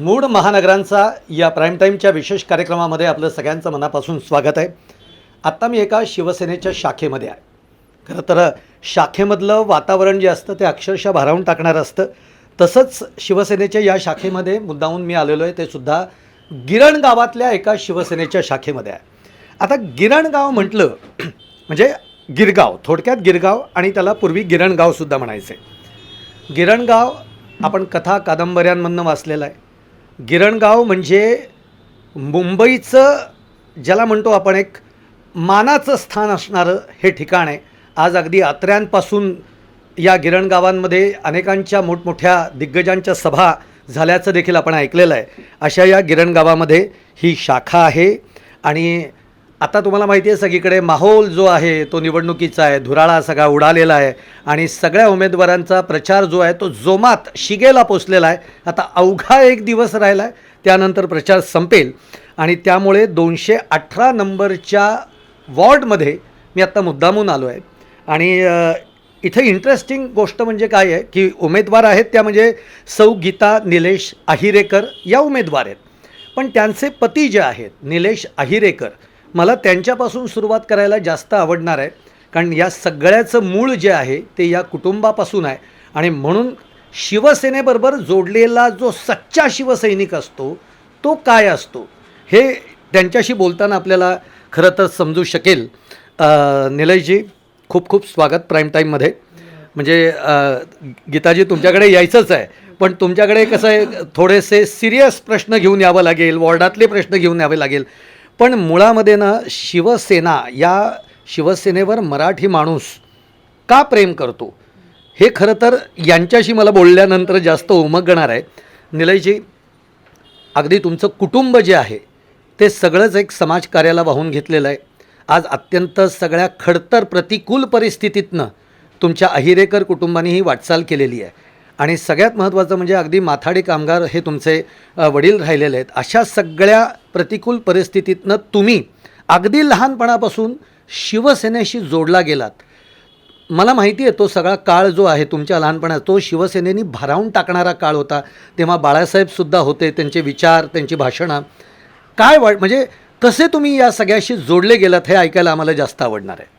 मूळ महानगरांचा या प्राईम टाईमच्या विशेष कार्यक्रमामध्ये आपलं सगळ्यांचं मनापासून स्वागत आहे. आत्ता मी एका शिवसेनेच्या शाखेमध्ये आहे. खरं तर शाखेमधलं वातावरण जे असतं ते अक्षरशः भारावून टाकणारं असतं. तसंच शिवसेनेच्या या शाखेमध्ये मुद्दामून मी आलेलो आहे, ते सुद्धा गिरण गावातल्या एका शिवसेनेच्या शाखेमध्ये आहे. आता गिरण गाव म्हटलं म्हणजे गिरगाव, थोडक्यात गिरगाव, आणि त्याला पूर्वी गिरणगावसुद्धा म्हणायचे. गिरणगाव आपण कथा कादंबऱ्यांमधनं वाचलेलं आहे. गिरणगाव म्हणजे मुंबईचं ज्याला म्हणतो आपण एक मानाचं स्थान असणारं हे ठिकाण आहे. आज अगदी आत्र्यांपासून या गिरणगावांमध्ये अनेकांच्या मोठमोठ्या दिग्गजांच्या सभा झाल्याचं देखील आपण ऐकलेलं आहे. अशा या गिरणगावामध्ये ही शाखा आहे. आणि आता तुम्हाला माहिती आहे सगळीकडे माहोल जो आहे तो निवडणुकीचा आहे. धुराळा सगळा उडालेला आहे आणि सगळ्या उमेदवारांचा प्रचार जो आहे तो जोमात शिगेला पोचलेला आहे. आता अवघा एक दिवस राहिला आहे, त्यानंतर प्रचार संपेल. आणि त्यामुळे 218 नंबरच्या वॉर्डमध्ये मी आत्ता मुद्दामून आलो आहे. आणि इथं इंटरेस्टिंग गोष्ट म्हणजे काय आहे की उमेदवार आहेत त्या म्हणजे सौ गीता निलेश आहिरेकर या उमेदवार आहेत. पण त्यांचे पती जे आहेत निलेश आहिरेकर, मला त्यांच्यापासून सुरुवात करायला जास्त आवडणार आहे. कारण या सगळ्याचं मूळ जे आहे ते या कुटुंबापासून आहे. आणि म्हणून शिवसेनेबरोबर जोडलेला जो सच्चा शिवसैनिक असतो तो काय असतो हे त्यांच्याशी बोलताना आपल्याला खरं तर समजू शकेल. निलेशजी, खूप खूप स्वागत प्राईम टाईममध्ये. म्हणजे गीताजी तुमच्याकडे यायचंच आहे, पण तुमच्याकडे कसं आहे थोडेसे सिरियस प्रश्न घेऊन यावं लागेल, वॉर्डातले प्रश्न घेऊन यावे लागेल. पण मुळामध्ये ना शिवसेना, या शिवसेनेवर मराठी माणूस का प्रेम करतो हे खरं तर यांच्याशी मला बोलल्यानंतर जास्त उमगणार आहे. निलेशजी, अगदी तुमचं कुटुंब जे आहे ते सगळंच एक समाजकार्याला वाहून घेतलेलं आहे. आज अत्यंत सगळ्या खडतर प्रतिकूल परिस्थितीतनं तुमच्या अहिरेकर कुटुंबाने ही वाटचाल केलेली आहे. आणि सगळ्यात महत्त्वाचं म्हणजे अगदी माथाडी कामगार हे तुमचे वडील राहिलेले आहेत. अशा सगळ्या प्रतिकूल परिस्थितीतनं तुम्ही अगदी लहानपणापासून शिवसेनेशी जोडला गेलात. मला माहिती आहे तो सगळा काळ जो आहे तुमच्या लहानपणात तो शिवसेनेने भारावून टाकणारा काळ होता. तेव्हा बाळासाहेबसुद्धा होते, त्यांचे विचार, त्यांची भाषणं. काय म्हणजे कसे तुम्ही या सगळ्याशी जोडले गेलात हे ऐकायला आम्हाला जास्त आवडणार आहे.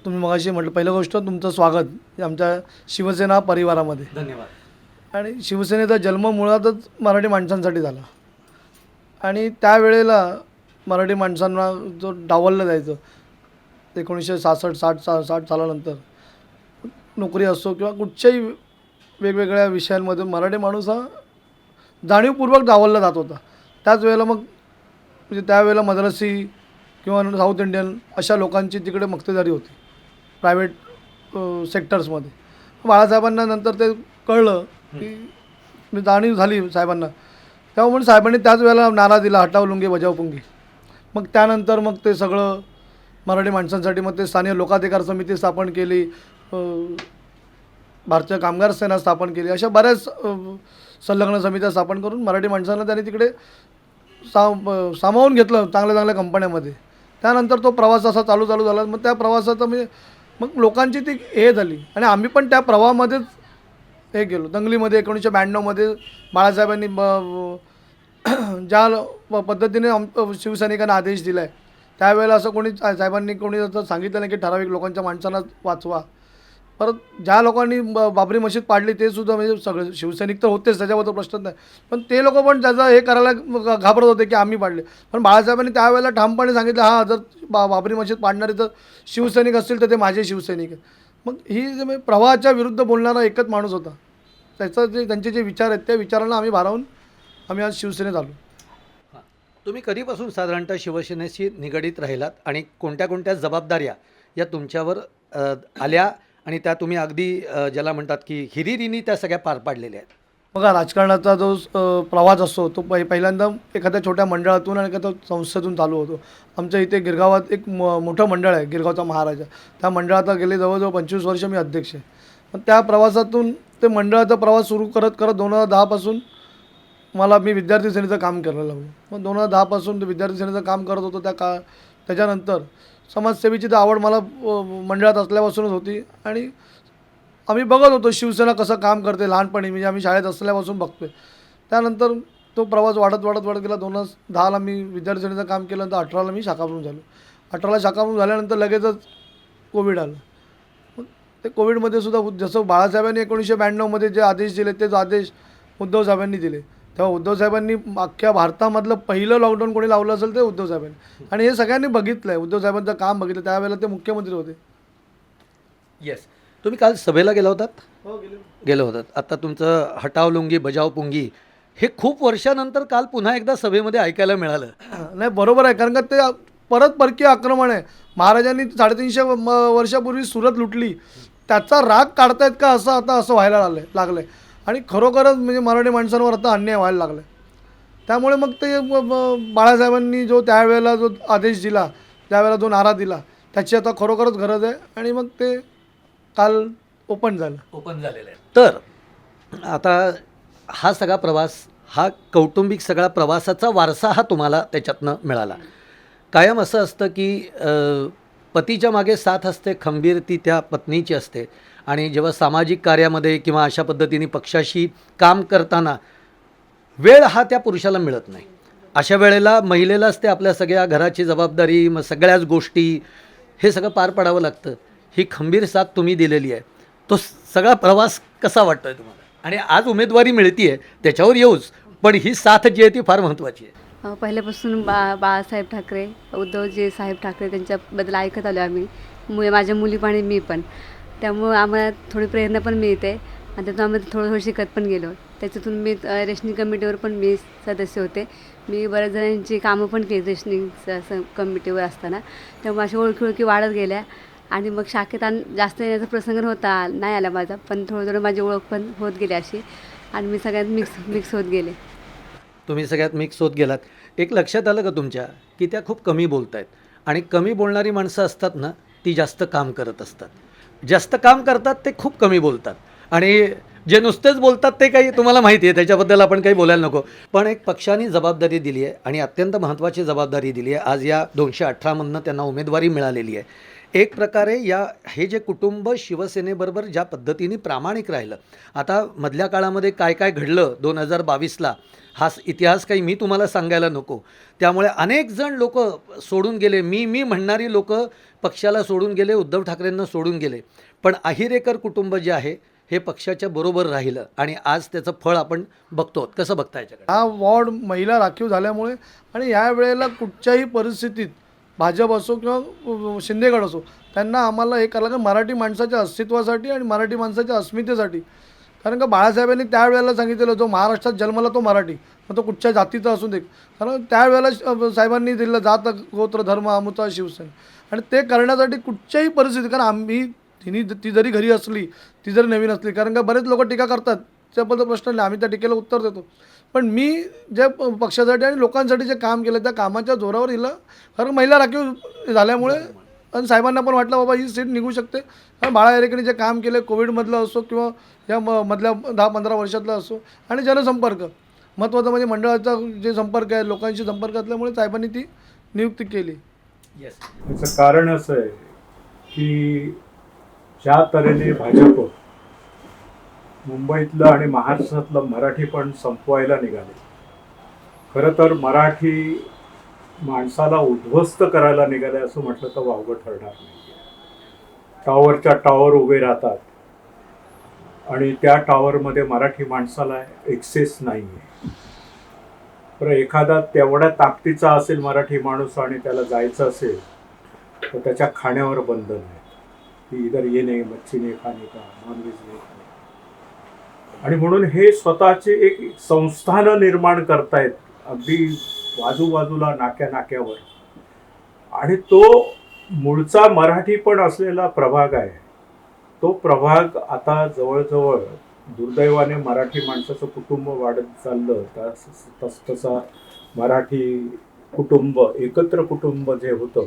तुम्ही मगाशी म्हटलं, पहिलं गोष्ट तुमचं स्वागत आमच्या शिवसेना परिवारामध्ये. धन्यवाद. आणि शिवसेनेचा जन्म मुळातच मराठी माणसांसाठी झाला. आणि त्यावेळेला मराठी माणसांना जो डावललं जायचं 1966-60 सालानंतर, नोकरी असो किंवा कुठच्याही वेगवेगळ्या विषयांमधून मराठी माणूस हा जाणीवपूर्वक डावलला जात होता. त्याच वेळेला मग म्हणजे त्यावेळेला मद्रासी किंवा साऊथ इंडियन अशा लोकांची तिकडे मक्तेदारी होती प्रायव्हेट सेक्टर्समध्ये. बाळासाहेबांना नंतर ते कळलं की जाणीव झाली साहेबांना, तेव्हा म्हणून साहेबांनी त्याच वेळेला नारा दिला, हटाव लुंगी बजाव पुंगी. मग त्यानंतर मग ते सगळं मराठी माणसांसाठी मग ते स्थानिक लोकाधिकार समिती स्थापन केली, भारतीय कामगार सेना स्थापन केली, अशा बऱ्याच संलग्न समित्या स्थापन करून मराठी माणसांना त्यांनी तिकडे सामावून घेतलं चांगल्या चांगल्या कंपन्यामध्ये. त्यानंतर तो प्रवास असा चालू झाला. मग त्या प्रवासाचं म्हणजे मग लोकांची ती हे झाली आणि आम्ही पण त्या प्रवाहामध्येच हे गेलो. दंगलीमध्ये 1992मध्ये बाळासाहेबांनी ज्या पद्धतीने शिवसैनिकांना आदेश दिला आहे त्यावेळेला असं साहेबांनी कोणी असं सांगितलं नाही की ठराविक लोकांच्या माणसांना वाचवा. परत ज्या लोकांनी बाबरी मशीद पाडली ते सुद्धा म्हणजे सगळे शिवसैनिक तर होतेच, त्याच्याबद्दल प्रश्नच नाही, पण ते लोक पण त्याचं हे करायला घाबरत होते की आम्ही पाडले. पण बाळासाहेबांनी त्यावेळेला ठामपणे सांगितलं, हां जर बाबरी मशीद पाडणारे जर शिवसैनिक असतील तर ते माझे शिवसैनिक आहेत. मग ही जे प्रवाहाच्या विरुद्ध बोलणारा एकच माणूस होता. त्यांचे जे विचार आहेत त्या विचारांना आम्ही भारावून आम्ही आज शिवसेनेत आलो. तुम्ही कधीपासून साधारणतः शिवसेनेशी निगडीत राहिलात आणि कोणत्या कोणत्या जबाबदाऱ्या या तुमच्यावर आल्या आणि त्या तुम्ही अगदी ज्याला म्हणतात की हिरिरीने त्या सगळ्या पार पाडलेल्या आहेत? बघा, राजकारणाचा जो प्रवास असतो तो पहिल्यांदा एखाद्या छोट्या मंडळातून आणि एखाद्या संस्थेतून चालू होतो. आमच्या इथे गिरगावात एक मोठं मंडळ आहे, गिरगावचा महाराजा. त्या मंडळाचा गेले जवळजवळ 25 वर्ष मी अध्यक्ष आहे. पण त्या प्रवासातून ते मंडळाचा प्रवास सुरू करत 2010पासून मी विद्यार्थी सेनेचं काम करायला लागलो. मग 2010पासून विद्यार्थी सेनेचं काम करत होतो. त्याच्यानंतर समाजसेवेची तर आवड मला मंडळात असल्यापासूनच होती. आणि आम्ही बघत होतो शिवसेना कसं काम करते लहानपणी, म्हणजे आम्ही शाळेत असल्यापासून बघतोय. त्यानंतर तो प्रवास वाढत गेला. 2010ला मी विद्यार्थी सेनेचं काम केलं, नंतर 18ला मी शाखाप्रमुख झालो. 18ला शाखाप्रमुख झाल्यानंतर लगेचच कोविड आलं. मग ते कोविडमध्ये सुद्धा जसं बाळासाहेबांनी 1992मध्ये जे आदेश दिले तेच आदेश उद्धव साहेबांनी दिले. तेव्हा उद्धव साहेबांनी अख्ख्या भारतामधलं पहिलं लॉकडाऊन कोणी लावलं असेल ते उद्धव साहेबांनी, आणि हे सगळ्यांनी बघितलं आहे. उद्धव साहेबांचं काम बघितलं. त्यावेळेला ते मुख्यमंत्री होते. येस. तुम्ही काल सभेला गेला होतात? हो, गेलो होतात. आता तुमचं हटाव लुंगी बजाव पुंगी हे खूप वर्षानंतर काल पुन्हा एकदा सभेमध्ये ऐकायला मिळालं. नाही, बरोबर आहे. कारण का ते परकीय आक्रमण आहे. महाराजांनी 350 वर्षापूर्वी सुरत लुटली, त्याचा राग काढतायत का असं व्हायला लागलं आहे. आणि खरोखरच म्हणजे मराठी माणसांवर आता अन्याय व्हायला लागला आहे. त्यामुळे मग ते बाळासाहेबांनी जो त्यावेळेला जो आदेश दिला, त्यावेळेला जो नारा दिला, त्याची आता खरोखरच गरज आहे. आणि मग ते काल ओपन झालेलं आहे. तर आता हा सगळा प्रवास, हा कौटुंबिक सगळा प्रवासाचा वारसा हा तुम्हाला त्याच्यातनं मिळाला. कायम असं असतं की पतीच्या मागे साथ असते, खंबीर ती त्या पत्नीची असते. आणि जेव्हा सामाजिक कार्यामध्ये किंवा अशा पद्धतीने पक्षाशी काम करताना वेळ हा त्या पुरुषाला मिळत नाही. अशा वेळेला महिलेलाच ते आपल्या सगळ्या घराची जबाबदारी, मग सगळ्याच गोष्टी हे सगळं पार पाडावं लागतं. ही खंबीर साथ तुम्ही दिलेली आहे. तो सगळा प्रवास कसा वाटतोय तुम्हाला? आणि आज उमेदवारी मिळते आहे त्याच्यावर येऊच, पण ही साथ जी आहे ती फार महत्त्वाची आहे. पहिल्यापासून बाळासाहेब ठाकरे, उद्धवजी साहेब ठाकरे त्यांच्याबद्दल ऐकत आलो आम्ही. माझ्या मुली पण आणि मी पण. त्यामुळं आम्हाला थोडी प्रेरणा पण मिळते आणि त्यातून आम्ही थोडं शिकत पण गेलो. त्याच्यातून मी रेशनिंग कमिटीवर पण मी सदस्य होते. मी बऱ्याच जणांची कामं पण केली रेशनिंग कमिटीवर असताना. त्यामुळे अशा ओळखी वाढत गेल्या. आणि मग शाखेत जास्त येण्याचा प्रसंग नाही आला माझा, पण थोडं माझी ओळख पण होत गेली अशी. आणि मी सगळ्यात मिक्स होत गेले. तुम्ही सगळ्यात मिक्स होत गेलात. एक लक्षात आलं का तुमच्या की त्या खूप कमी बोलत आहेत, आणि कमी बोलणारी माणसं असतात ना ती जास्त काम करत असतात. जास्त काम करतात ते खूप कमी बोलतात, आणि जे नुसतेच बोलतात ते काही तुम्हाला माहिती आहे, त्याच्याबद्दल आपण काही बोलायला नको. पण एक पक्षाने जबाबदारी दिली आहे आणि अत्यंत महत्त्वाची जबाबदारी दिली आहे. आज या 218मधनं त्यांना उमेदवारी मिळालेली आहे. एक प्रकारे हे जे कुटुंब शिवसेनेबरोबर ज्या पद्धतीने प्रामाणिक राहिलं, आता मधल्या काळामध्ये काय काय घडलं 2022ला हा इतिहास काही मी तुम्हाला सांगायला नको. त्यामुळे अनेक जण लोक सोडून गेले, मी म्हणणारी लोक पक्षाला सोडून गेले, उद्धव ठाकरेंना सोडून गेले. पण अहिरेकर कुटुंब जे आहे हे पक्षाच्या बरोबर राहिलं, आणि आज त्याचं फळ आपण बघतो. कसं बघता याच्याकडे? हा वॉर्ड महिला राखीव झाल्यामुळे, आणि या वेळेला कुठच्याही परिस्थितीत भाजप असो किंवा शिंदेगड असो, त्यांना आम्हाला हे करायला मराठी माणसाच्या अस्तित्वासाठी आणि मराठी माणसाच्या अस्मितेसाठी. कारण का बाळासाहेबांनी त्यावेळेला सांगितलेलं, जो महाराष्ट्रात जन्मला तो मराठी, मग तो कुठच्या जातीचा असून दे. कारण त्यावेळेला साहेबांनी दिलेलं जात गोत्र धर्म अमुता शिवसेना, आणि ते करण्यासाठी कुठच्याही परिस्थिती, कारण ती जरी घरी असली, ती जरी नवीन असली, कारण का बरेच लोक टीका करतात, त्याबद्दल प्रश्न नाही, आम्ही त्या टीकेला उत्तर देतो. पण मी जे पक्षासाठी आणि लोकांसाठी जे काम केलं त्या कामाच्या जोरावर हिला, कारण महिला राखीव झाल्यामुळे, आणि साहेबांना पण वाटलं बाबा ही सीट निघू शकते. कारण बाळा एरेकरने जे काम केलं कोविडमधलं असो किंवा या मधल्या 10-15 वर्षातलं असो, आणि जनसंपर्क महत्त्वाचं म्हणजे मंडळाचा जे संपर्क आहे, लोकांशी संपर्क असल्यामुळे साहेबांनी ती नियुक्ती केली. याचं कारण असं आहे की ज्या तऱ्हेने भाजप मुंबईतलं आणि महाराष्ट्रातलं मराठी पण संपवायला निघाले, खरं तर मराठी माणसाला उद्ध्वस्त करायला निघाले असं म्हटलं तर वावगं ठरणार नाही. टॉवरच्या टॉवर उभे राहतात, आणि त्या टॉवरमध्ये मराठी माणसाला एक्सेस नाही आहे. तर एखादा तेवढ्या ताकदीचा असेल मराठी माणूस आणि त्याला जायचं असेल तर त्याच्या खाण्यावर बंधन आहे की इधर ये नाही, मच्छी नाही खाणे का, नॉनव्हेज नाही खाणे. आणि म्हणून हे स्वतःचे एक संस्थानं निर्माण करतायत अगदी बाजूबाजूला नाक्यावर. आणि तो मूळचा मराठी पण असलेला प्रभाग आहे. तो प्रभाग आता जवळजवळ दुर्दैवाने मराठी माणसाचं कुटुंब वाढत चाललं, तसतसा मराठी कुटुंब, एकत्र कुटुंब जे होतं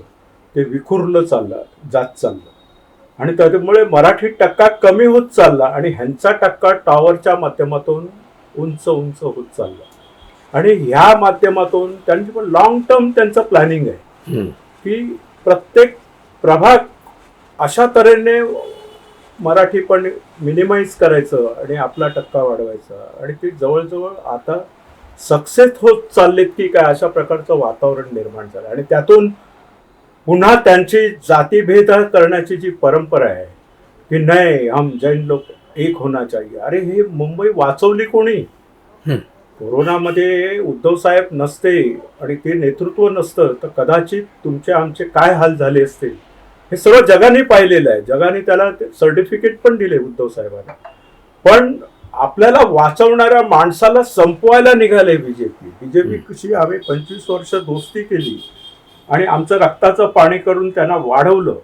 ते विखुरलं जात चाललं, आणि त्यामुळे मराठी टक्का कमी होत चालला, आणि ह्यांचा टक्का टॉवरच्या माध्यमातून उंच होत चालला. आणि ह्या माध्यमातून त्यांची पण लॉंग टर्म त्यांचं प्लॅनिंग आहे की प्रत्येक प्रभाग अशा तऱ्हेने मराठी पण मिनिमाइज करायचं आणि आपला टक्का वाढवायचा, आणि ते जवळजवळ आता सक्सेस होत चाललेत की काय अशा प्रकारचं वातावरण निर्माण झालं. आणि त्यातून पुन्हा त्यांची जातीभेद करण्याची जी परंपरा आहे की नाही हम जैन लोक एक होना चाहिए, अरे हे मुंबई वाचवली कोणी? कोरोनामध्ये उद्धव साहेब नसते आणि ते नेतृत्व नसतं तर कदाचित तुमचे आमचे काय हाल झाले असते, हे सगळं जगाने पाहिलेलं आहे. जगाने त्याला सर्टिफिकेट पण दिले उद्धव साहेबांना. पण आपल्याला वाचवणाऱ्या माणसाला संपवायला निघाले बीजेपी कशी आम्ही 25 वर्ष दोस्ती केली आणि आमचं रक्ताचं पाणी करून त्यांना वाढवलं,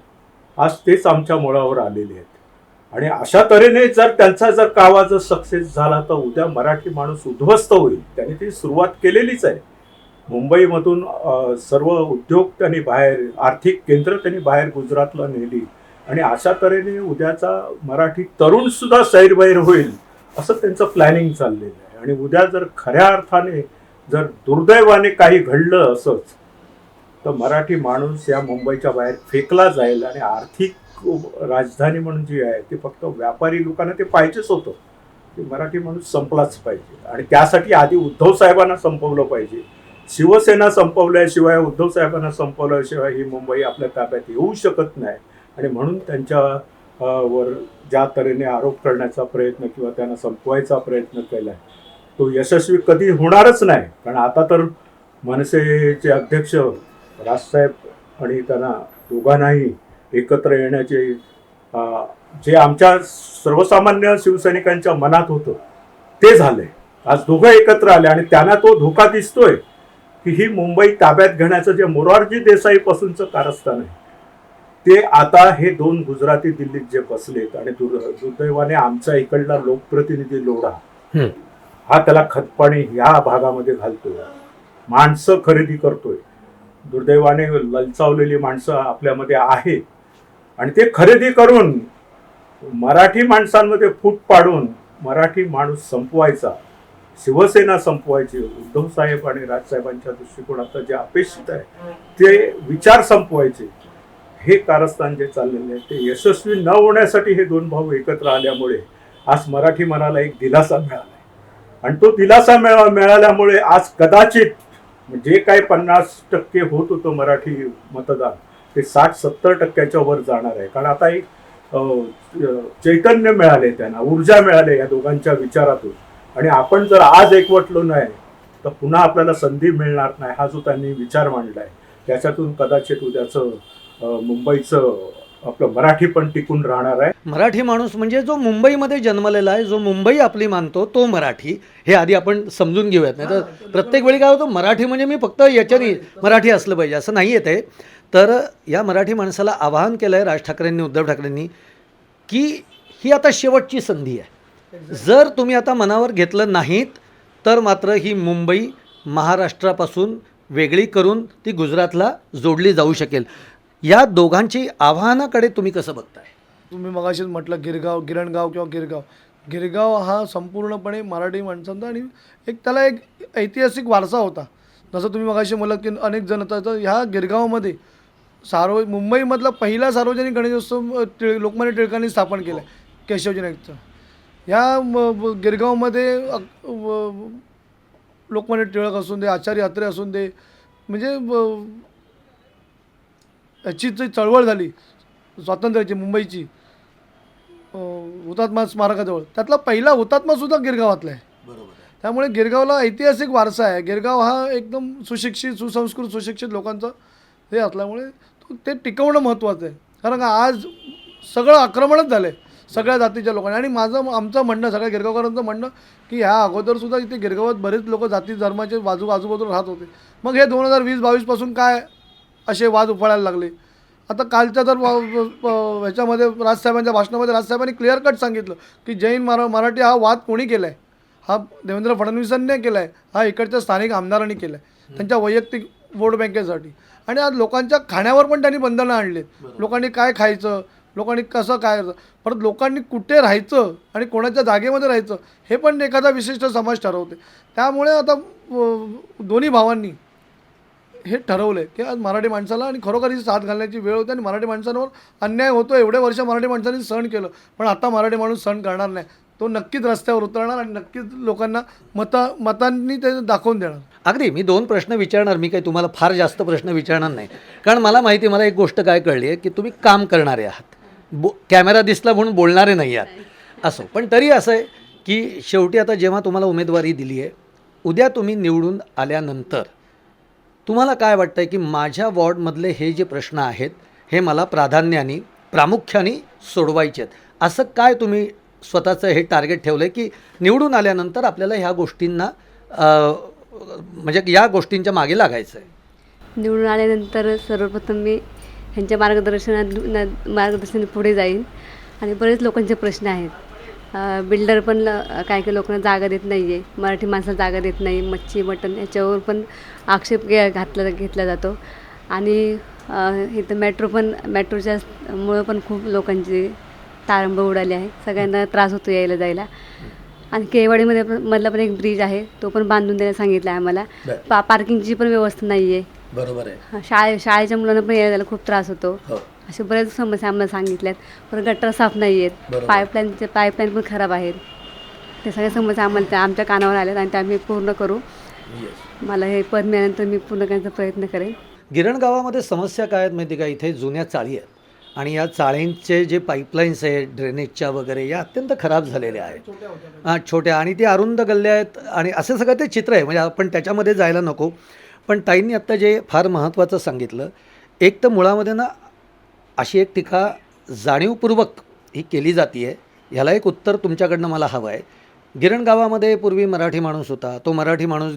आज तेच आमच्या मुळावर आलेले आहेत. आणि अशा तऱ्हेने जर त्यांचा जर कावा जर सक्सेस झाला तर उद्या मराठी माणूस उद्ध्वस्त होईल. त्यांनी ती सुरुवात केलेलीच आहे. मुंबईमधून सर्व उद्योग त्यांनी बाहेर, आर्थिक केंद्र त्यांनी बाहेर गुजरातला नेली, आणि अशा तऱ्हेने उद्याचा मराठी तरुण सुद्धा सैरभैर होईल असं त्यांचं प्लॅनिंग चाललेलं आहे. आणि उद्या जर खऱ्या अर्थाने जर दुर्दैवाने काही घडलं असंच तर मराठी माणूस या मुंबईच्या बाहेर फेकला जाईल, आणि आर्थिक राजधानी म्हणून जी आहे ती फक्त व्यापारी लोकांना ते पाहिजेच होतं. ते मराठी माणूस संपलाच पाहिजे, आणि त्यासाठी आधी उद्धव साहेबांना संपवलं पाहिजे. शिवसेना संपवल्याशिवाय, उद्धव साहेबांना संपवल्याशिवाय ही मुंबई आपल्या ताब्यात येऊ शकत नाही. आणि म्हणून त्यांच्या वर ज्या तऱ्हेने आरोप करण्याचा प्रयत्न किंवा त्यांना संपवायचा प्रयत्न केला आहे तो यशस्वी कधी होणारच नाही. कारण आता तर मनसेचे अध्यक्ष राजसाहेब आणि त्यांना दोघांनाही एकत्र येण्याचे जे आमच्या सर्वसामान्य शिवसैनिकांच्या मनात होतं ते झालंय. आज दोघं एकत्र आले आणि त्यांना तो धोका दिसतोय की ही मुंबई ताब्यात घेण्याचं जे मोरारजी देसाई पासूनचं कारस्थान आहे ते आता हे दोन गुजराती दिल्लीत जे बसलेत, आणि दुर्दैवाने आमचा इकडला लोकप्रतिनिधी लोढा हा त्याला खतपाणी ह्या भागामध्ये घालतोय, माणसं खरेदी करतोय. दुर्दैवाने ललचावलेली माणसं आपल्यामध्ये आहेत, आणि ते खरेदी करून मराठी माणसांमध्ये फूट पाडून मराठी माणूस संपवायचा, शिवसेना संपवायची. उद्धव साहेब आणि राजसाहेबांच्या दृष्टिकोनात जे अपेक्षित आहे ते विचार संपवायचे, हे कारस्थान जे चाललेले आहे ते यशस्वी न होण्यासाठी हे दोन भाऊ एकत्र आल्यामुळे आज मराठी मनाला एक दिलासा मिळाला. आणि तो दिलासा मिळाल्यामुळे आज कदाचित जे काही 50% होत होतं मराठी मतदान ते 60-70% वर जाणार आहे. कारण आता एक चैतन्य मिळाले, त्यांना ऊर्जा मिळाली या दोघांच्या विचारातून. आणि आपण जर आज एकवटलो नाही तर पुन्हा आपल्याला संधी मिळणार नाही, हा जो त्यांनी विचार मांडलाय त्याच्यातून कदाचित उद्याचं मुंबईचं आपलं मराठी पण टिकून राहणार आहे. मराठी माणूस म्हणजे जो मुंबईमध्ये जन्मलेला आहे, जो मुंबई आपली मानतो तो मराठी, हे आधी आपण समजून घेऊयात. नाही तर प्रत्येक वेळी काय होतं, मराठी म्हणजे मी फक्त याच्याने मराठी असलं पाहिजे असं नाही येते. तर या मराठी माणसाला आवाहन केलं आहे राज ठाकरेंनी, उद्धव ठाकरेंनी, की ही आता शेवटची संधी आहे. जर तुम्ही आता मनावर घेतलं नाहीत तर मात्र ही मुंबई महाराष्ट्रापासून वेगळी करून ती गुजरातला जोडली जाऊ शकेल. या दोघांची आव्हानाकडे तुम्ही कसं बघताय? तुम्ही मगाशीच म्हटलं गिरणगाव किंवा गिरगाव हा संपूर्णपणे मराठी माणसांचा, आणि एक त्याला एक ऐतिहासिक वारसा होता. जसं तुम्ही मगाशी म्हटलं की अनेक जण तर ह्या गिरगावमध्ये मुंबईमधला पहिला सार्वजनिक गणेशोत्सव लोकमान्य टिळकांनी स्थापन केला आहे, केशवजी नाईकचं. ह्या गिरगावमध्ये लोकमान्य टिळक असून दे, आचार्य अत्रे असून दे, म्हणजे याची जी चळवळ झाली स्वातंत्र्याची मुंबईची हुतात्मा स्मारकाजवळ, त्यातला पहिला हुतात्मासुद्धा गिरगावातला आहे. त्यामुळे गिरगावला ऐतिहासिक वारसा आहे. गिरगाव हा एकदम सुशिक्षित, सुसंस्कृत, सुशिक्षित लोकांचं हे असल्यामुळे ते टिकवणं महत्त्वाचं आहे. कारण का आज सगळं आक्रमणच झालं आहे सगळ्या जातीच्या लोकांनी. आणि आमचं म्हणणं, सगळ्या गिरगावकरांचं म्हणणं की ह्या अगोदरसुद्धा इथे गिरगावात बरेच लोक जाती धर्माचे आजूबाजूला राहत होते. मग हे 2020-22 पासून काय असे वाद उफाळायला लागले. आता कालच्या तर ह्याच्यामध्ये राजसाहेबांच्या भाषणामध्ये राजसाहेबांनी क्लिअर कट सांगितलं की जैन मराठी हा वाद कोणी केला आहे, हा देवेंद्र फडणवीसांनी केला आहे, हा इकडच्या स्थानिक आमदारांनी केला आहे त्यांच्या वैयक्तिक वोट बँकेसाठी. आणि आज लोकांच्या खाण्यावर पण त्यांनी बंधनं आणलेत. लोकांनी काय खायचं, लोकांनी कसं काय, परत लोकांनी कुठे राहायचं आणि कोणाच्या जागेमध्ये राहायचं हे पण एखादा विशिष्ट समाज ठरवते. त्यामुळे आता दोन्ही भावांनी हे ठरवलं आहे की आज मराठी माणसाला आणि खरोखर ही साथ घालण्याची वेळ होती आणि मराठी माणसांवर अन्याय होतो. एवढे वर्ष मराठी माणसांनी सहन केलं, पण आता मराठी माणूस सहन करणार नाही. तो नक्कीच रस्त्यावर उतरणार आणि नक्कीच लोकांना मतांनी ते दाखवून देणार. अगदी मी 2 प्रश्न विचारणार. मी काही तुम्हाला फार जास्त प्रश्न विचारणार नाही, कारण मला माहिती आहे, मला एक गोष्ट काय कळली आहे की तुम्ही काम करणारे आहात, कॅमेरा दिसला म्हणून बोलणारे नाही आहात. असो, पण तरी असं आहे की शेवटी आता जेव्हा तुम्हाला उमेदवारी दिली आहे, उद्या तुम्ही निवडून आल्यानंतर तुम्हाला काय वाटतं आहे की माझ्या वॉर्डमधले हे जे प्रश्न आहेत हे मला प्रामुख्याने सोडवायचे आहेत, असं काय तुम्ही स्वतःचं हे टार्गेट ठेवलं आहे की निवडून आल्यानंतर आपल्याला ह्या गोष्टींना म्हणजे या गोष्टींच्या मागे लागायचं आहे? निवडून आल्यानंतर सर्वप्रथम मी ह्यांच्या मार्गदर्शनाने पुढे जाईन. आणि बरेच लोकांचे प्रश्न आहेत. बिल्डर पण काही काही लोकांना जागा देत नाही आहे, मराठी माणसाला जागा देत नाही, मच्छी मटण याच्यावर पण आक्षेप घेतला जातो. आणि इथं मेट्रोच्या मुळं पण खूप लोकांची तारंबळ उडाली आहे, सगळ्यांना त्रास होतो यायला जायला. आणि केवाडीमध्ये मधला पण एक ब्रिज आहे, तो पण बांधून द्यायला सांगितलं आहे आम्हाला. पार्किंगची पण व्यवस्था नाही आहे. बरोबर आहे. शाळेच्या मुलांना पण यायला जायला खूप त्रास होतो. हो. असे बरेच समस्या आम्हाला सांगितल्यात. परत गटर साफ नाही आहेत, पाईपलाईन पण खराब आहेत. ते सगळ्या समस्या आम्हाला आमच्या कानावर आल्यात आणि त्या आम्ही पूर्ण करू. मला हे पद मिळाल्यानंतर मी पूर्ण करण्याचा प्रयत्न करेन. गिरण गावामध्ये समस्या काय आहेत माहिती का? इथे जुन्या चाळी आहेत आणि या चाळींचे जे पाईपलाईन्स आहेत ड्रेनेजच्या वगैरे या अत्यंत खराब झालेल्या आहेत. छोट्या आणि ते अरुंद गल्ल्या आहेत आणि असं सगळं ते चित्र आहे. म्हणजे आपण त्याच्यामध्ये जायला नको. पण ताईंनी आत्ता जे फार महत्त्वाचं सांगितलं, एक तर मुळामध्ये ना अशी एक टीका जाणीवपूर्वक ही केली जाते आहे, ह्याला एक उत्तर तुमच्याकडनं मला हवं आहे. गिरण गावामध्ये पूर्वी मराठी माणूस होता, तो मराठी माणूस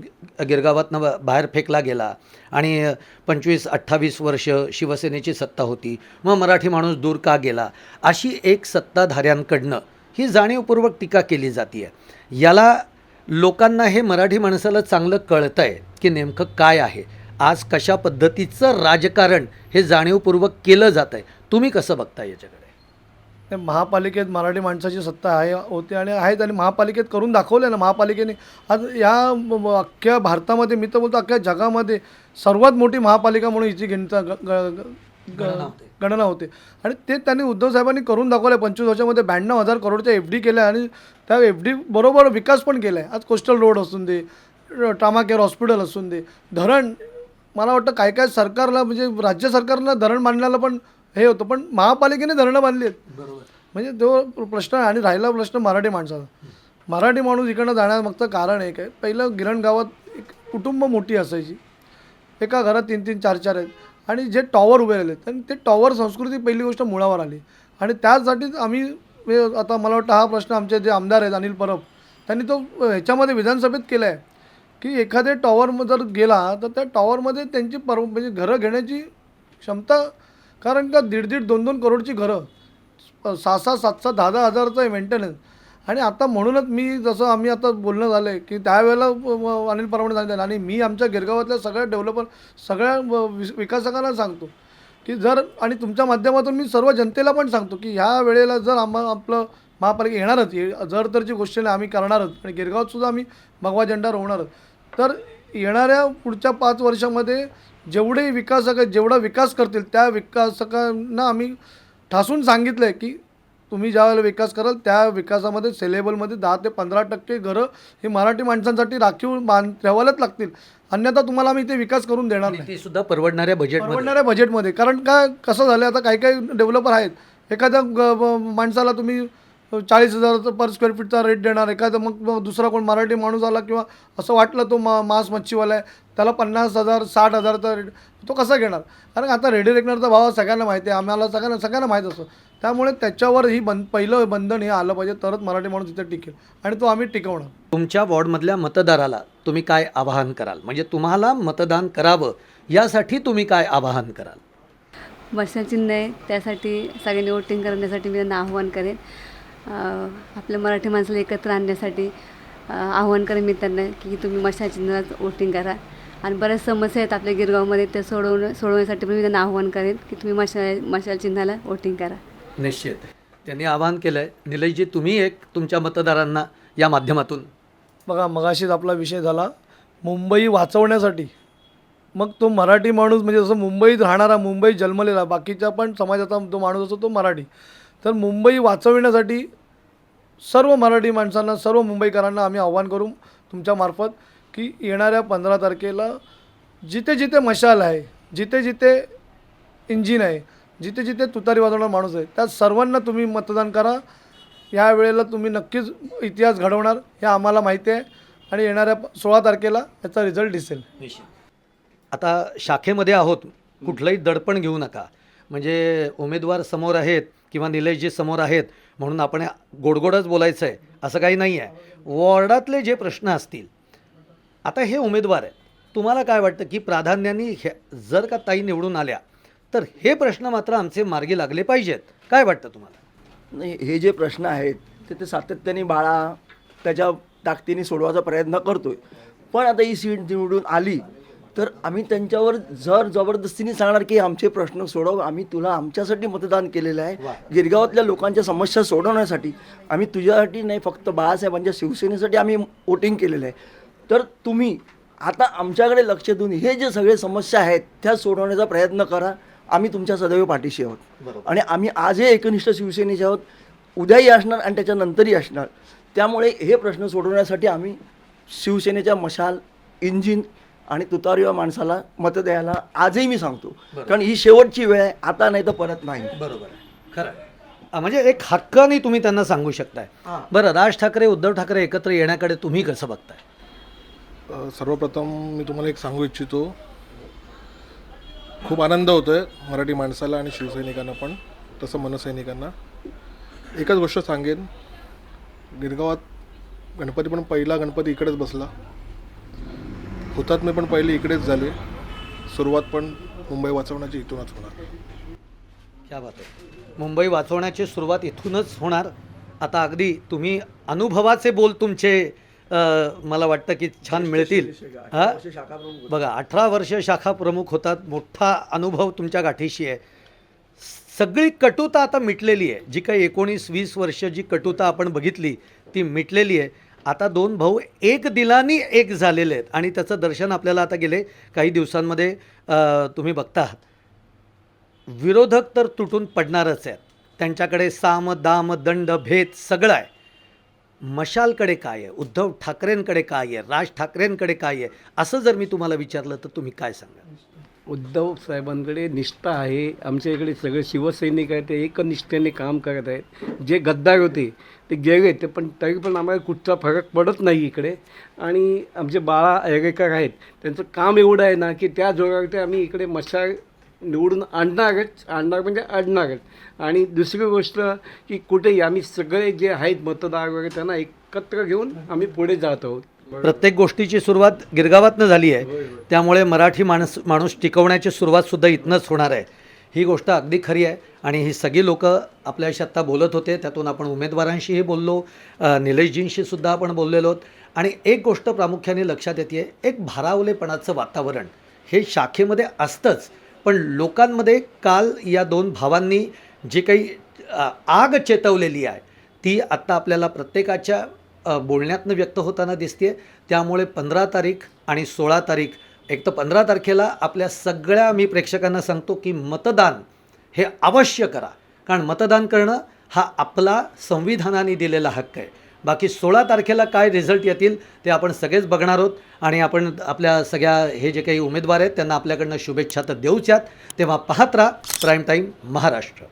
गिरगावातनं बाहेर फेकला गेला आणि 25-28 वर्ष शिवसेनेची सत्ता होती, मग मराठी माणूस दूर का गेला, अशी एक सत्ताधाऱ्यांकडनं ही जाणीवपूर्वक टीका केली जाते आहे. याला लोकांना हे मराठी माणसाला चांगलं कळतं आहे की नेमकं काय आहे, आज कशा पद्धतीचं राजकारण हे जाणीवपूर्वक केलं जातं आहे. तुम्ही कसं बघता याच्याकडे? ते महापालिकेत मराठी माणसाची सत्ता होती आणि आहेत आणि महापालिकेत करून दाखवलं ना महापालिकेने. आज या अख्ख्या भारतामध्ये, मी तर बोलतो अख्ख्या जगामध्ये सर्वात मोठी महापालिका म्हणून हिची गणना होते. आणि ते त्यांनी उद्धव साहेबांनी करून दाखवलं आहे. 25 वर्षामध्ये 92,000 करोडच्या FD केल्या आणि त्या FD बरोबर विकास पण केला आहे. आज कोस्टल रोड असून दे, ट्रामा केअर हॉस्पिटल असून दे, धरण, मला वाटतं काय काय सरकारला म्हणजे राज्य सरकारनं धरण बांधण्याला पण हे होतं, पण महापालिकेने धरणं बांधली आहेत. बरोबर. म्हणजे तो प्रश्न आहे. आणि राहिला प्रश्न मराठी माणसाचा. मराठी माणूस इकडनं जाण्यामागचं कारण एक आहे. पहिलं गिरण गावात एक कुटुंब मोठी असायची, एका घरात 3-3, 4-4 आहेत आणि जे टॉवर उभे राहिले आणि ते टॉवर संस्कृती पहिली गोष्ट मुळावर आली. आणि त्यासाठीच आम्ही आता मला वाटतं हा प्रश्न आमचे जे आमदार आहेत अनिल परब, त्यांनी तो ह्याच्यामध्ये विधानसभेत केला आहे की एखाद्या टॉवर जर गेला तर त्या टॉवरमध्ये त्यांची म्हणजे घरं घेण्याची क्षमता, कारण का 1.5-1.5, 2-2 करोडची घरं, 6-6, 7-7, 10-10 हजाराचं आहे मेंटेनन्स. आणि आता म्हणूनच मी जसं आम्ही आता बोलणं झालं आहे की त्यावेळेला अनिल परमाने सांगितलं आणि मी आमच्या गिरगावातल्या सगळ्या डेव्हलपर, सगळ्या विकासकांना सांगतो की जर, आणि तुमच्या माध्यमातून मी सर्व जनतेला पण सांगतो की ह्या वेळेला जर आपलं महापालिका येणारच, जर तरची गोष्ट नाही आम्ही करणारच आणि गिरगावातसुद्धा आम्ही भगवा झेंडा रोवणारच. तर येणाऱ्या पुढच्या 5 वर्षामध्ये जेवढे विकासक आहेत, जेवढा विकास करतील त्या विकासकांना आम्ही ठासून सांगितलं आहे की तुम्ही ज्यावेळेला विकास कराल त्या विकासामध्ये सेलेबलमध्ये 10 ते 15% घरं ही मराठी माणसांसाठी राखीव ठेवायलाच लागतील, अन्यथा तुम्हाला आम्ही इथे विकास करून देणार नाही. ते सुद्धा परवडणाऱ्या बजेटमध्ये. कारण काय कसं झालं, आता काही काही डेव्हलपर आहेत, एखाद्या माणसाला तुम्ही 40,000 पर स्क्वेअर फीटचा रेट देणार, एखादा मग दुसरा कोण मराठी माणूस आला किंवा असं वाटलं तो मांस मच्छीवाला आहे, त्याला 50,000 60,000चा रेट तो कसा घेणार? कारण आता रेडी रेकनरचा भाव सगळ्यांना माहिती आहे, आम्हाला सगळ्यांना माहीत असतं. त्यामुळे त्याच्यावर ही पहिलं बंधन हे आलं पाहिजे, तरच मराठी माणूस तिथे टिकेल आणि तो आम्ही टिकवणार. तुमच्या वॉर्डमधल्या मतदाराला तुम्ही काय आवाहन कराल? म्हणजे तुम्हाला मतदान करावं यासाठी तुम्ही काय आवाहन कराल? मशाल चिन्ह आहे, त्यासाठी सगळ्यांनी वोटिंग करण्यासाठी मी त्यांना आव्हान करेन. आपल्या मराठी माणसाला एकत्र आणण्यासाठी आव्हान करेन मी त्यांना की तुम्ही मशाल चिन्हालाच वोटिंग करा. आणि बऱ्याच समस्या आहेत आपल्या गिरगावमध्ये, त्या सोडवण्यासाठी पण मी त्यांना आव्हान करेन की तुम्ही मशाल चिन्हाला वोटिंग करा. निश्चित त्यांनी आवाहन केलं आहे. निलेशजी, तुम्ही एक तुमच्या मतदारांना या माध्यमातून. बघा, मगाशीच आपला विषय झाला, मुंबई वाचवण्यासाठी मग तो मराठी माणूस म्हणजे जसं मुंबईत राहणारा, मुंबईत जन्मलेला, बाकीच्या पण समाजाचा जो माणूस असतो तो मराठी. तर मुंबई वाचविण्यासाठी सर्व मराठी माणसांना, सर्व मुंबईकरांना आम्ही आव्हान करू तुमच्यामार्फत की येणाऱ्या 15 तारखेला जिथे जिथे मशाल आहे, जिथे जिथे इंजिन आहे, जिथे जिथे तुतारी वाजवणारा माणूस आहे, त्या सर्वांना तुम्ही मतदान करा. या वेळेला तुम्ही नक्कीच इतिहास घडवणार हे आम्हाला माहिती आहे आणि येणाऱ्या 16 तारखेला याचा रिझल्ट दिसेल. आता शाखेमध्ये आहोत, कुठलंही दडपण घेऊ नका. म्हणजे उमेदवार समोर आहेत किंवा निलेशजी समोर आहेत म्हणून आपण गोडगोडच बोलायचं आहे असं काही नाही आहे. वॉर्डातले जे प्रश्न असतील, आता हे उमेदवार आहे, तुम्हाला काय वाटतं की प्राधान्याने जर का ताई निवडून आल्या तर हे प्रश्न मात्र आमचे मार्गी लागले पाहिजेत, काय वाटतं तुम्हाला? नाही, हे जे प्रश्न आहेत ते सातत्याने बाळा त्याच्या ताकदीने सोडवायचा प्रयत्न करतोय. पण आता ही सीट निवडून आली तर आम्ही त्यांच्यावर जबरदस्तीने सांगणार की आमचे प्रश्न सोडव, आम्ही तुला आमच्यासाठी मतदान केलेलं आहे, गिरगावातल्या लोकांच्या समस्या सोडवण्यासाठी. आम्ही तुझ्यासाठी नाही, फक्त बाळासाहेबांच्या शिवसेनेसाठी आम्ही वोटिंग केलेलं आहे. तर तुम्ही आता आमच्याकडे लक्ष देऊन हे जे सगळे समस्या आहेत त्या सोडवण्याचा प्रयत्न करा. आम्ही तुमच्या सदैव पाठीशी आहोत आणि आम्ही आजही एकनिष्ठ शिवसेनेचे आहोत, उद्याही असणार आणि त्याच्यानंतरही असणार. त्यामुळे हे प्रश्न सोडवण्यासाठी आम्ही शिवसेनेच्या मशाल, इंजिन आणि तुतारीवा माणसाला मतं द्यायला आजही मी सांगतो, कारण ही शेवटची वेळ आहे, आता नाही तर परत नाही. बरोबर आहे, खरं आहे. म्हणजे एक हक्काने तुम्ही त्यांना सांगू शकताय. बरं, राज ठाकरे उद्धव ठाकरे एकत्र येण्याकडे तुम्ही कसं बघताय? सर्वप्रथम मी तुम्हाला एक सांगू इच्छितो, खूप आनंद होतो आहे मराठी माणसाला आणि शिवसैनिकांना पण, तसं मनसैनिकांना. एकच गोष्ट सांगेन, गिरगावात गणपती पण पहिला गणपती इकडेच बसला, हुतात्मे पण पहिले इकडेच झाले, सुरुवात पण मुंबई वाचवण्याची इथूनच होणार. क्या बात आहे. मुंबई वाचवण्याची सुरुवात इथूनच होणार. आता अगदी तुम्ही अनुभवाचे बोल तुमचे मला वाटतं की छान मिळतील. बघा, 18 वर्ष शाखा प्रमुख होतात, मोठा अनुभव तुमच्या गाठीशी आहे. सगळी कटुता आता मिटलेली आहे. जी काही 19-20 वर्ष जी कटुता आपण बघितली ती मिटलेली आहे. आता दोन भाऊ एक दिलानी एक झालेले आहेत आणि त्याचं दर्शन आपल्याला आता गेले काही दिवसांमध्ये तुम्ही बघता. विरोधक तर तुटून पडणारच आहेत. त्यांच्याकडे साम दाम दंड भेद सगळं आहे. मशालकडे काय आहे, उद्धव ठाकरेंकडे काय आहे, राज ठाकरेंकडे काय आहे, असं जर मी तुम्हाला विचारलं तर तुम्ही काय सांगाल? उद्धव साहेबांकडे निष्ठा आहे. आमच्या इकडे सगळे शिवसैनिक आहेत, ते एकनिष्ठेने काम करत आहेत. जे गद्दार होते ते गेले, ते पण तरी पण आम्हाला कुठचा फरक पडत नाही इकडे. आणि आमचे बाळा एरेकर आहेत, त्यांचं काम एवढं आहे ना की त्या जोरावरती आम्ही इकडे मशाल निवडून आणणार म्हणजे आणणारच. आणि दुसरी गोष्ट की कुठेही आम्ही सगळे जे आहेत मतदार वगैरे त्यांना एकत्र घेऊन आम्ही पुढे जात आहोत. प्रत्येक गोष्टीची सुरुवात गिरगावातनं झाली आहे, त्यामुळे मराठी माणूस टिकवण्याची सुरुवातसुद्धा इथनंच होणार आहे. ही गोष्ट अगदी खरी आहे. आणि ही सगळी लोक आपल्याशी आत्ता बोलत होते, त्यातून आपण उमेदवारांशीही बोललो, निलेशजींशी सुद्धा आपण बोललेलो आहोत. आणि एक गोष्ट प्रामुख्याने लक्षात येते, एक भारावलेपणाचं वातावरण हे शाखेमध्ये असतंच, पण लोकांमध्ये काल या दोन भावांनी जी काही आग चेतवलेली आहे ती आत्ता आपल्याला प्रत्येकाच्या बोलण्यातनं व्यक्त होताना दिसते. त्यामुळे 15 तारीख आणि 16 तारीख, एक तर 15 तारखेला आपल्या सगळ्या मी प्रेक्षकांना सांगतो की मतदान हे अवश्य करा, कारण मतदान करणं हा आपला संविधानाने दिलेला हक्क आहे. बाकी 16 तारखेला काय रिझल्ट येतील ते आपण सगळेच बघणार आहोत. आणि आपण आपल्या सगळ्या हे जे काही उमेदवार आहेत त्यांना आपल्याकडनं शुभेच्छा तर देऊच्यात. तेव्हा पाहत राहा प्राईम टाईम महाराष्ट्र.